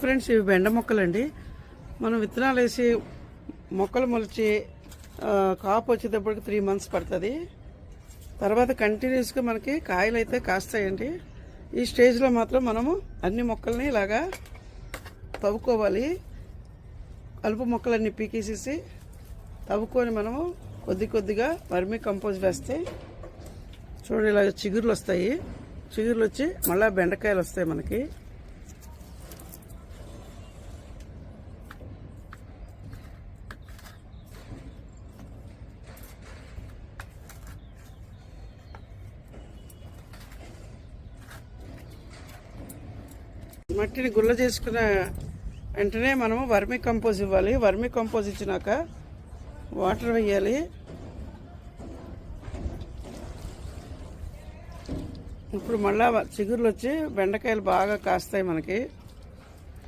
Friends, ఇవి బెండ మొక్కలండి. మనం విత్తనాలు వేసి మొక్కలు మొలిచి కాపు వచ్చేటప్పటికి 3 months పడుతుంది. తర్వాత కంటిన్యూస్గా మనకి కాయలు అయితే కాస్తాయండి. ఈ స్టేజ్లో మాత్రం మనము అన్ని మొక్కల్ని ఇలాగా తవ్వుకోవాలి. కలుపు మొక్కలన్నీ పీకేసేసి తవ్వుకొని మనము కొద్ది కొద్దిగా వర్మీ కంపోజ్ వేస్తే చూడండి, ఇలాగ చిగుర్లు వస్తాయి. చిగుర్లు వచ్చి మళ్ళీ బెండకాయలు వస్తాయి మనకి. మట్టిని గుల్ల చేసుకున్న వెంటనే మనము వర్మీ కంపోజ్ ఇవ్వాలి. వర్మీ కంపోజ్ ఇచ్చినాక వాటర్ వేయాలి. ఇప్పుడు మళ్ళా చిగుర్లు వచ్చి బెండకాయలు బాగా కాస్తాయి మనకి.